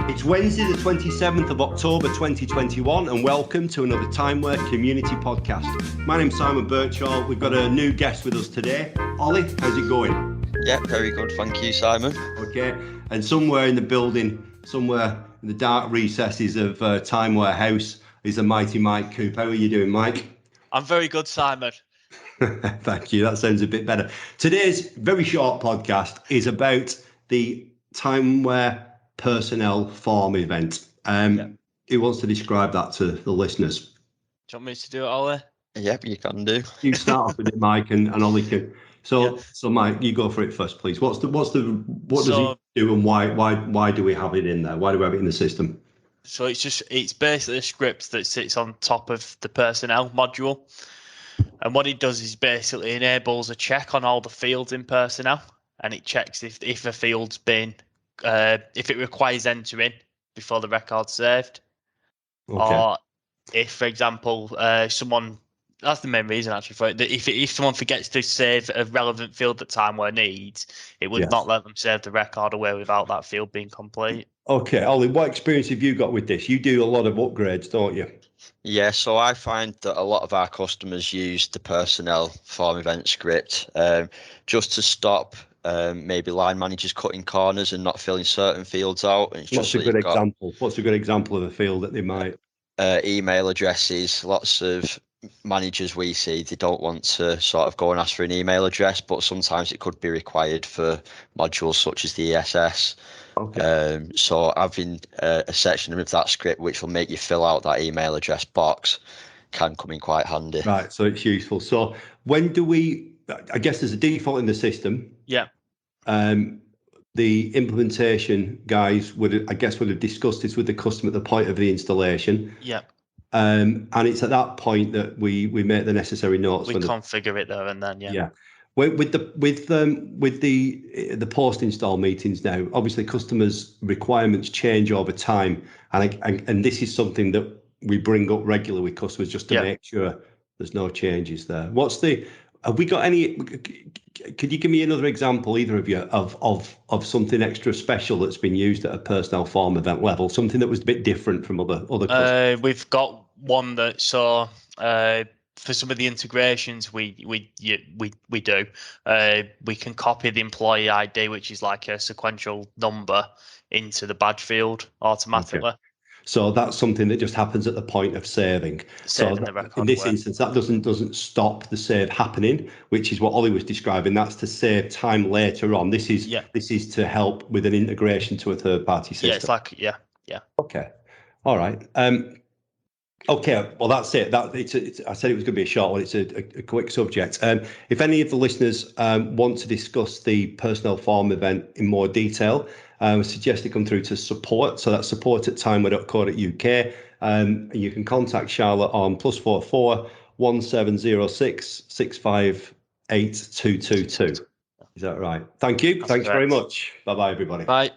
It's Wednesday, the 27th of October 2021, and welcome to another Timeware Community Podcast. My name's Simon Birchall. We've got a new guest with us today. Ollie, how's it going? Yeah, very good. Thank you, Simon. Okay. And somewhere in the building, somewhere in the dark recesses of Timeware House is the mighty Mike Coop. How are you doing, Mike? I'm very good, Simon. Thank you. That sounds a bit better. Today's very short podcast is about the Timeware personnel form event. Who wants to describe that to the listeners? Do you want me to do it, Ollie? Yep, you can do. You start off with it, Mike, and Ollie can. So Mike, you go for it first, please. What does it do, and why do we have it in there? Why do we have it in the system? So it's basically a script that sits on top of the personnel module, and what it does is basically enables a check on all the fields in personnel, and it checks if a field's been if it requires entering before the record's saved, or if, for example, someone. That's the main reason actually for it. If someone forgets to save a relevant field that Timeware needs, it would not let them save the record away without that field being complete. Okay, Ollie, what experience have you got with this? You do a lot of upgrades, don't you? Yeah, so I find that a lot of our customers use the personnel form event script just to stop maybe line managers cutting corners and not filling certain fields out. And What's a good example? What's a good example of a field that they might? Email addresses. Lots of managers we see, they don't want to sort of go and ask for an email address, but sometimes it could be required for modules such as the ESS. So having a section of that script which will make you fill out that email address box can come in quite handy. Right, so it's useful. So when do we, I guess there's a default in the system. Yeah. The implementation guys would have discussed this with the customer at the point of the installation. Yeah. And it's at that point that we make the necessary notes. We configure it there and then. Yeah. Yeah. With the post install meetings now, obviously customers' requirements change over time, and this is something that we bring up regularly with customers just to make sure there's no changes there. Have we got any? Could you give me another example, either of you, of something extra special that's been used at a personnel form event level, something that was a bit different from other customers? We've got one that for some of the integrations we do, we can copy the employee ID, which is like a sequential number, into the badge field automatically. Okay. So that's something that just happens at the point of saving. The record in this instance, that doesn't stop the save happening, which is what Ollie was describing. That's to save time later on. This is to help with an integration to a third-party system. Yeah, it's like Okay, all right. Okay, well that's it. I said it was going to be a short one. It's a quick subject. If any of the listeners want to discuss the personnel form event in more detail, I suggest they come through to support. So that's support@timeware.co.uk. You can contact Charlotte on +44 1706 658 222. Is that right? Thank you. Thanks very much. Bye bye, everybody. Bye.